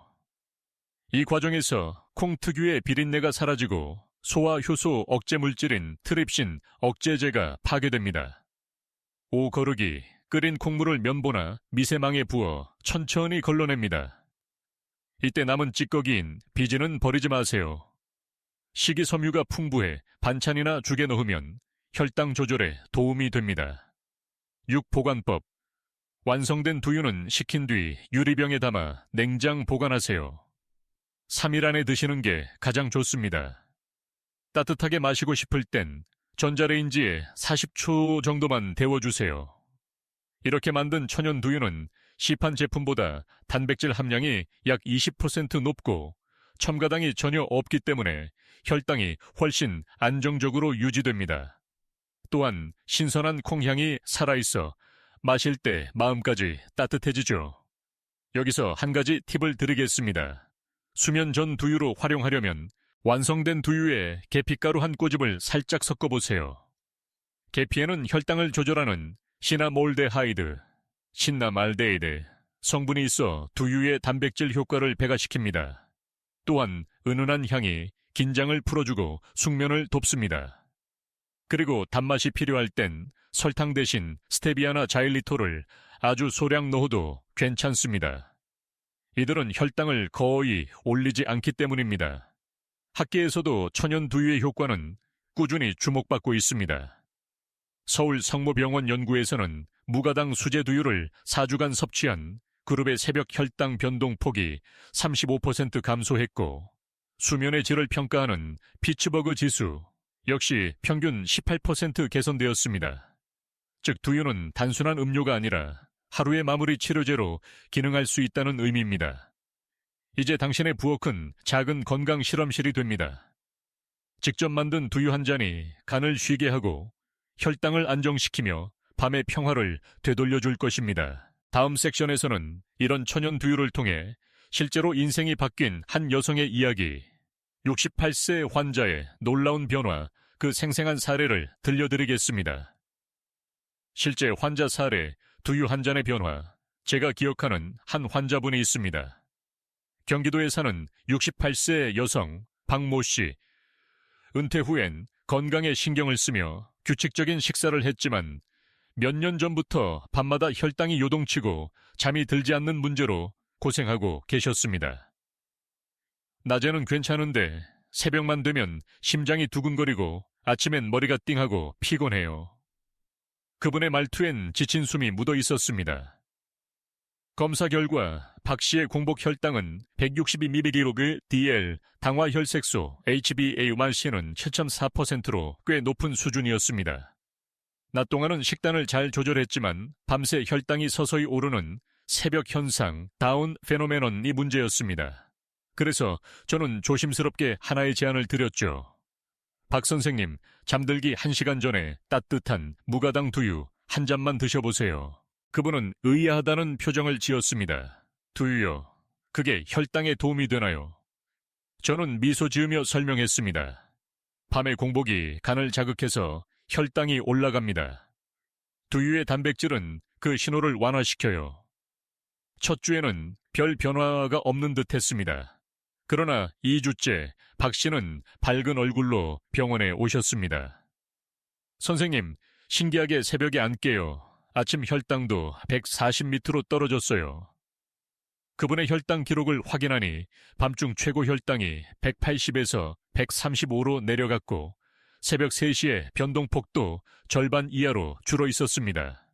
이 과정에서 콩 특유의 비린내가 사라지고 소화 효소 억제 물질인 트립신 억제제가 파괴됩니다. 오거르기, 끓인 콩물을 면보나 미세망에 부어 천천히 걸러냅니다. 이때 남은 찌꺼기인 비지는 버리지 마세요. 식이섬유가 풍부해 반찬이나 죽에 넣으면 혈당 조절에 도움이 됩니다. 육보관법. 완성된 두유는 식힌 뒤 유리병에 담아 냉장 보관하세요. 3일 안에 드시는 게 가장 좋습니다. 따뜻하게 마시고 싶을 땐 전자레인지에 40초 정도만 데워주세요. 이렇게 만든 천연 두유는 시판 제품보다 단백질 함량이 약 20% 높고 첨가당이 전혀 없기 때문에 혈당이 훨씬 안정적으로 유지됩니다. 또한 신선한 콩향이 살아있어 마실 때 마음까지 따뜻해지죠. 여기서 한 가지 팁을 드리겠습니다. 수면 전 두유로 활용하려면 완성된 두유에 계피가루 한 꼬집을 살짝 섞어보세요. 계피에는 혈당을 조절하는 시나몰데하이드, 신나말데이드 성분이 있어 두유의 단백질 효과를 배가시킵니다. 또한 은은한 향이 긴장을 풀어주고 숙면을 돕습니다. 그리고 단맛이 필요할 땐 설탕 대신 스테비아나 자일리톨을 아주 소량 넣어도 괜찮습니다. 이들은 혈당을 거의 올리지 않기 때문입니다. 학계에서도 천연 두유의 효과는 꾸준히 주목받고 있습니다. 서울 성모병원 연구에서는 무가당 수제 두유를 4주간 섭취한 그룹의 새벽 혈당 변동 폭이 35% 감소했고 수면의 질을 평가하는 피츠버그 지수 역시 평균 18% 개선되었습니다. 즉 두유는 단순한 음료가 아니라 하루의 마무리 치료제로 기능할 수 있다는 의미입니다. 이제 당신의 부엌은 작은 건강 실험실이 됩니다. 직접 만든 두유 한 잔이 간을 쉬게 하고 혈당을 안정시키며 밤의 평화를 되돌려줄 것입니다. 다음 섹션에서는 이런 천연 두유를 통해 실제로 인생이 바뀐 한 여성의 이야기, 68세 환자의 놀라운 변화, 그 생생한 사례를 들려드리겠습니다. 실제 환자 사례, 두유 한 잔의 변화, 제가 기억하는 한 환자분이 있습니다. 경기도에 사는 68세 여성 박모 씨. 은퇴 후엔 건강에 신경을 쓰며 규칙적인 식사를 했지만 몇 년 전부터 밤마다 혈당이 요동치고 잠이 들지 않는 문제로 고생하고 계셨습니다. 낮에는 괜찮은데 새벽만 되면 심장이 두근거리고 아침엔 머리가 띵하고 피곤해요. 그분의 말투엔 지친 숨이 묻어 있었습니다. 검사 결과 박 씨의 공복 혈당은 162mg DL 당화혈색소 HbA1c는 7.4%로 꽤 높은 수준이었습니다. 낮 동안은 식단을 잘 조절했지만 밤새 혈당이 서서히 오르는 새벽 현상, 다운 페노메논이 문제였습니다. 그래서 저는 조심스럽게 하나의 제안을 드렸죠. 박 선생님, 잠들기 1시간 전에 따뜻한 무가당 두유 한 잔만 드셔보세요. 그분은 의아하다는 표정을 지었습니다. 두유요. 그게 혈당에 도움이 되나요? 저는 미소 지으며 설명했습니다. 밤에 공복이 간을 자극해서 혈당이 올라갑니다. 두유의 단백질은 그 신호를 완화시켜요. 첫 주에는 별 변화가 없는 듯 했습니다. 그러나 2주째 박 씨는 밝은 얼굴로 병원에 오셨습니다. 선생님, 신기하게 새벽에 안 깨요. 아침 혈당도 140 밑으로 떨어졌어요. 그분의 혈당 기록을 확인하니 밤중 최고 혈당이 180에서 135로 내려갔고 새벽 3시에 변동폭도 절반 이하로 줄어 있었습니다.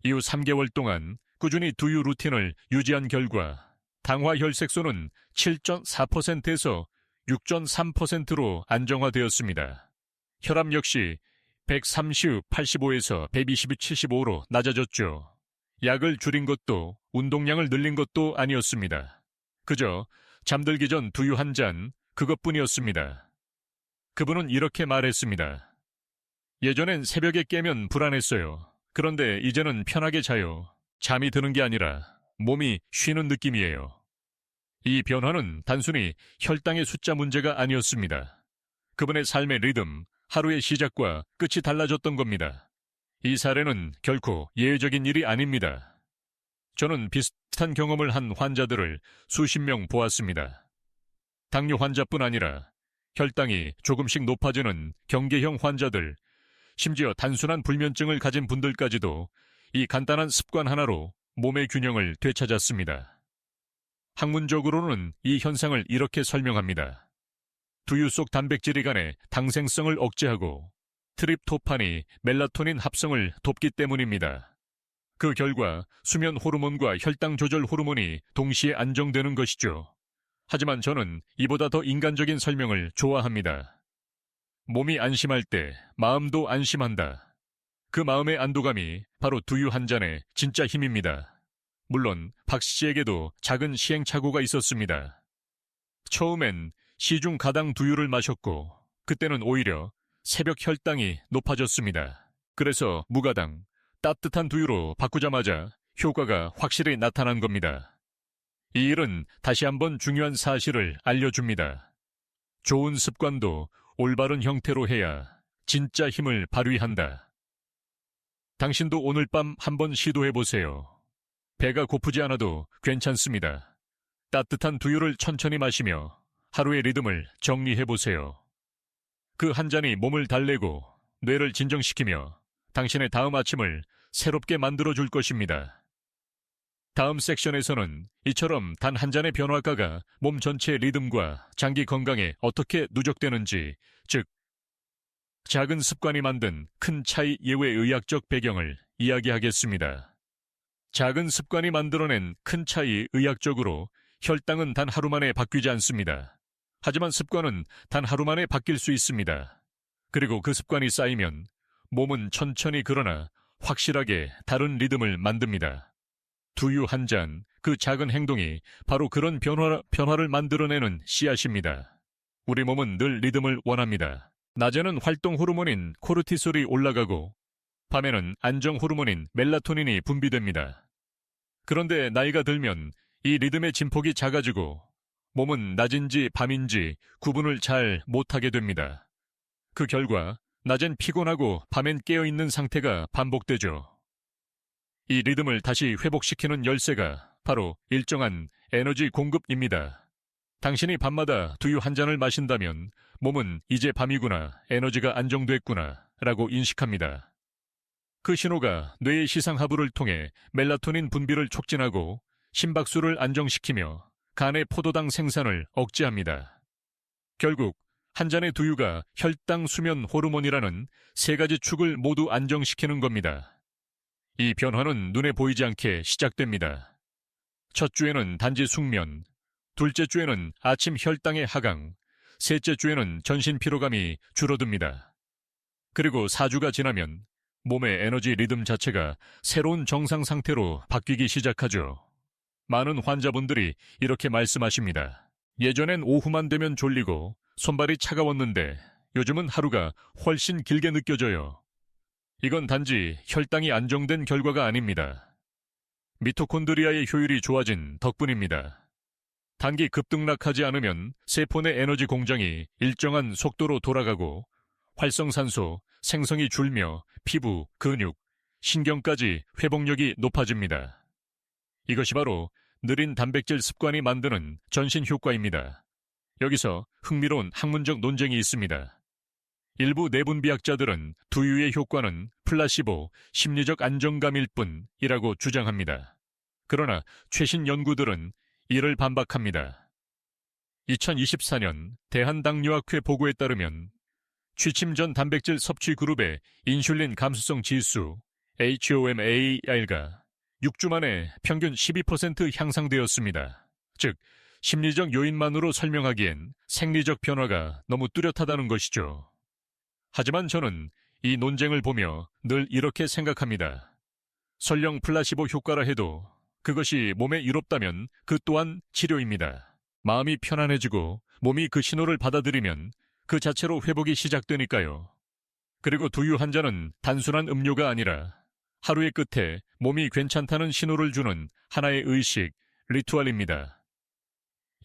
이후 3개월 동안 꾸준히 두유 루틴을 유지한 결과 당화혈색소는 7.4%에서 6.3%로 안정화되었습니다. 혈압 역시 130, 85에서 120, 75로 낮아졌죠. 약을 줄인 것도 운동량을 늘린 것도 아니었습니다. 그저 잠들기 전 두유 한 잔, 그것뿐이었습니다. 그분은 이렇게 말했습니다. 예전엔 새벽에 깨면 불안했어요. 그런데 이제는 편하게 자요. 잠이 드는 게 아니라 몸이 쉬는 느낌이에요. 이 변화는 단순히 혈당의 숫자 문제가 아니었습니다. 그분의 삶의 리듬, 하루의 시작과 끝이 달라졌던 겁니다. 이 사례는 결코 예외적인 일이 아닙니다. 저는 비슷한 경험을 한 환자들을 수십 명 보았습니다. 당뇨 환자뿐 아니라 혈당이 조금씩 높아지는 경계형 환자들, 심지어 단순한 불면증을 가진 분들까지도 이 간단한 습관 하나로 몸의 균형을 되찾았습니다. 학문적으로는 이 현상을 이렇게 설명합니다. 두유 속 단백질이 간의 당생성을 억제하고 트립토판이 멜라토닌 합성을 돕기 때문입니다. 그 결과 수면 호르몬과 혈당 조절 호르몬이 동시에 안정되는 것이죠. 하지만 저는 이보다 더 인간적인 설명을 좋아합니다. 몸이 안심할 때 마음도 안심한다. 그 마음의 안도감이 바로 두유 한 잔의 진짜 힘입니다. 물론 박 씨에게도 작은 시행착오가 있었습니다. 처음엔 시중 가당 두유를 마셨고 그때는 오히려 새벽 혈당이 높아졌습니다. 그래서 무가당, 따뜻한 두유로 바꾸자마자 효과가 확실히 나타난 겁니다. 이 일은 다시 한번 중요한 사실을 알려줍니다. 좋은 습관도 올바른 형태로 해야 진짜 힘을 발휘한다. 당신도 오늘 밤 한번 시도해보세요. 배가 고프지 않아도 괜찮습니다. 따뜻한 두유를 천천히 마시며 하루의 리듬을 정리해보세요. 그 한 잔이 몸을 달래고 뇌를 진정시키며 당신의 다음 아침을 새롭게 만들어줄 것입니다. 다음 섹션에서는 이처럼 단 한 잔의 변화가가 몸 전체의 리듬과 장기 건강에 어떻게 누적되는지, 즉 작은 습관이 만든 큰 차이 예외 의학적 배경을 이야기하겠습니다. 작은 습관이 만들어낸 큰 차이 의학적으로 혈당은 단 하루 만에 바뀌지 않습니다. 하지만 습관은 단 하루 만에 바뀔 수 있습니다. 그리고 그 습관이 쌓이면 몸은 천천히 그러나 확실하게 다른 리듬을 만듭니다. 두유 한 잔, 그 작은 행동이 바로 그런 변화를 만들어내는 씨앗입니다. 우리 몸은 늘 리듬을 원합니다. 낮에는 활동 호르몬인 코르티솔이 올라가고 밤에는 안정 호르몬인 멜라토닌이 분비됩니다. 그런데 나이가 들면 이 리듬의 진폭이 작아지고 몸은 낮인지 밤인지 구분을 잘 못하게 됩니다. 그 결과 낮엔 피곤하고 밤엔 깨어있는 상태가 반복되죠. 이 리듬을 다시 회복시키는 열쇠가 바로 일정한 에너지 공급입니다. 당신이 밤마다 두유 한 잔을 마신다면 몸은 이제 밤이구나, 에너지가 안정됐구나 라고 인식합니다. 그 신호가 뇌의 시상하부를 통해 멜라토닌 분비를 촉진하고 심박수를 안정시키며 간의 포도당 생산을 억제합니다. 결국 한 잔의 두유가 혈당, 수면, 호르몬이라는 세 가지 축을 모두 안정시키는 겁니다. 이 변화는 눈에 보이지 않게 시작됩니다. 첫 주에는 단지 숙면, 둘째 주에는 아침 혈당의 하강, 셋째 주에는 전신 피로감이 줄어듭니다. 그리고 4주가 지나면 몸의 에너지 리듬 자체가 새로운 정상 상태로 바뀌기 시작하죠. 많은 환자분들이 이렇게 말씀하십니다. 예전엔 오후만 되면 졸리고 손발이 차가웠는데 요즘은 하루가 훨씬 길게 느껴져요. 이건 단지 혈당이 안정된 결과가 아닙니다. 미토콘드리아의 효율이 좋아진 덕분입니다. 단기 급등락하지 않으면 세포 내 에너지 공장이 일정한 속도로 돌아가고 활성산소 생성이 줄며 피부, 근육, 신경까지 회복력이 높아집니다. 이것이 바로 느린 단백질 습관이 만드는 전신 효과입니다. 여기서 흥미로운 학문적 논쟁이 있습니다. 일부 내분비학자들은 두유의 효과는 플라시보, 심리적 안정감일 뿐이라고 주장합니다. 그러나 최신 연구들은 이를 반박합니다. 2024년 대한당뇨학회 보고에 따르면 취침 전 단백질 섭취 그룹의 인슐린 감수성 지수 HOMAR가 6주 만에 평균 12% 향상되었습니다. 즉, 심리적 요인만으로 설명하기엔 생리적 변화가 너무 뚜렷하다는 것이죠. 하지만 저는 이 논쟁을 보며 늘 이렇게 생각합니다. 설령 플라시보 효과라 해도 그것이 몸에 이롭다면 그 또한 치료입니다. 마음이 편안해지고 몸이 그 신호를 받아들이면 그 자체로 회복이 시작되니까요. 그리고 두유 한 잔은 단순한 음료가 아니라 하루의 끝에 몸이 괜찮다는 신호를 주는 하나의 의식, 리투얼입니다.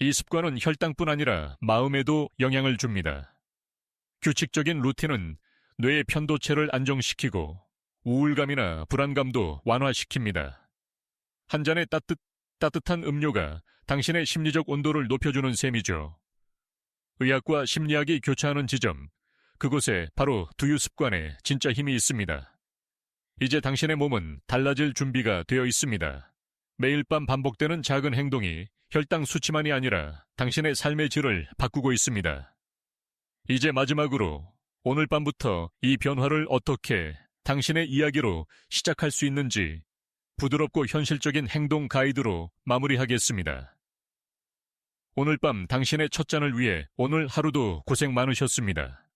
이 습관은 혈당뿐 아니라 마음에도 영향을 줍니다. 규칙적인 루틴은 뇌의 편도체를 안정시키고 우울감이나 불안감도 완화시킵니다. 한 잔의 따뜻한 음료가 당신의 심리적 온도를 높여주는 셈이죠. 의학과 심리학이 교차하는 지점, 그곳에 바로 두유 습관에 진짜 힘이 있습니다. 이제 당신의 몸은 달라질 준비가 되어 있습니다. 매일 밤 반복되는 작은 행동이 혈당 수치만이 아니라 당신의 삶의 질을 바꾸고 있습니다. 이제 마지막으로 오늘 밤부터 이 변화를 어떻게 당신의 이야기로 시작할 수 있는지 부드럽고 현실적인 행동 가이드로 마무리하겠습니다. 오늘 밤 당신의 첫 잔을 위해 오늘 하루도 고생 많으셨습니다.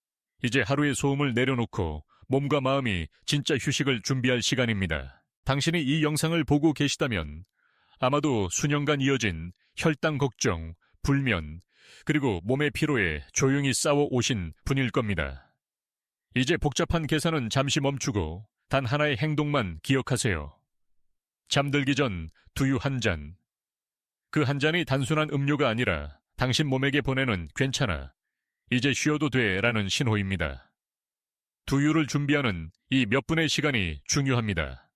이제 하루의 소음을 내려놓고 몸과 마음이 진짜 휴식을 준비할 시간입니다. 당신이 이 영상을 보고 계시다면 아마도 수년간 이어진 혈당 걱정, 불면, 그리고 몸의 피로에 조용히 싸워 오신 분일 겁니다. 이제 복잡한 계산은 잠시 멈추고 단 하나의 행동만 기억하세요. 잠들기 전 두유 한 잔. 그 한 잔이 단순한 음료가 아니라 당신 몸에게 보내는 괜찮아, 이제 쉬어도 돼 라는 신호입니다. 두유를 준비하는 이 몇 분의 시간이 중요합니다.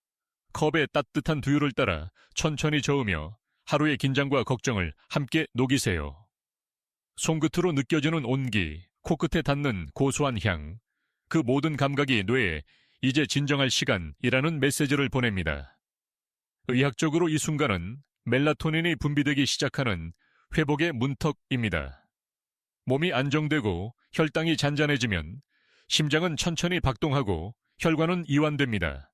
컵에 따뜻한 두유를 따라 천천히 저으며 하루의 긴장과 걱정을 함께 녹이세요. 손끝으로 느껴지는 온기, 코끝에 닿는 고소한 향, 그 모든 감각이 뇌에 이제 진정할 시간이라는 메시지를 보냅니다. 의학적으로 이 순간은 멜라토닌이 분비되기 시작하는 회복의 문턱입니다. 몸이 안정되고 혈당이 잔잔해지면 심장은 천천히 박동하고 혈관은 이완됩니다.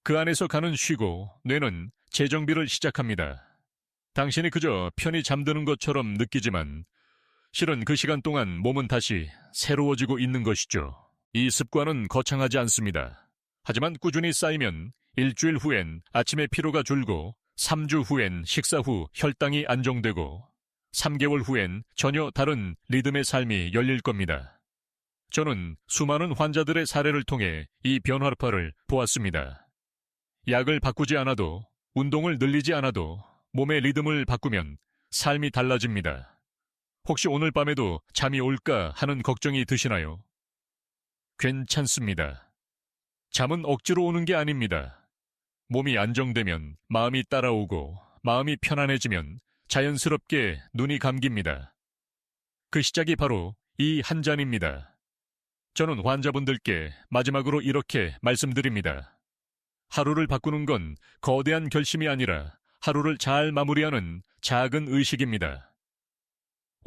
그 안에서 가는 쉬고 뇌는 재정비를 시작합니다. 당신이 그저 편히 잠드는 것처럼 느끼지만 실은 그 시간 동안 몸은 다시 새로워지고 있는 것이죠. 이 습관은 거창하지 않습니다. 하지만 꾸준히 쌓이면 일주일 후엔 아침에 피로가 줄고 3주 후엔 식사 후 혈당이 안정되고 3개월 후엔 전혀 다른 리듬의 삶이 열릴 겁니다. 저는 수많은 환자들의 사례를 통해 이 변화파를 보았습니다. 약을 바꾸지 않아도, 운동을 늘리지 않아도 몸의 리듬을 바꾸면 삶이 달라집니다. 혹시 오늘 밤에도 잠이 올까 하는 걱정이 드시나요? 괜찮습니다. 잠은 억지로 오는 게 아닙니다. 몸이 안정되면 마음이 따라오고 마음이 편안해지면 자연스럽게 눈이 감깁니다. 그 시작이 바로 이 한 잔입니다. 저는 환자분들께 마지막으로 이렇게 말씀드립니다. 하루를 바꾸는 건 거대한 결심이 아니라 하루를 잘 마무리하는 작은 의식입니다.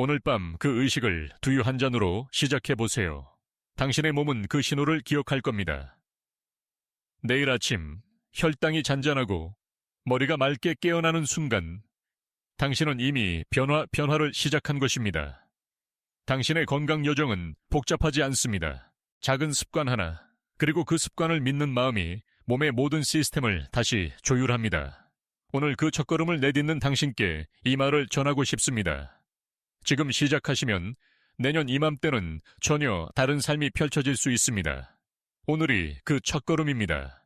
오늘 밤 그 의식을 두유 한 잔으로 시작해 보세요. 당신의 몸은 그 신호를 기억할 겁니다. 내일 아침 혈당이 잔잔하고 머리가 맑게 깨어나는 순간 당신은 이미 변화를 시작한 것입니다. 당신의 건강 여정은 복잡하지 않습니다. 작은 습관 하나, 그리고 그 습관을 믿는 마음이 몸의 모든 시스템을 다시 조율합니다. 오늘 그 첫걸음을 내딛는 당신께 이 말을 전하고 싶습니다. 지금 시작하시면 내년 이맘때는 전혀 다른 삶이 펼쳐질 수 있습니다. 오늘이 그 첫걸음입니다.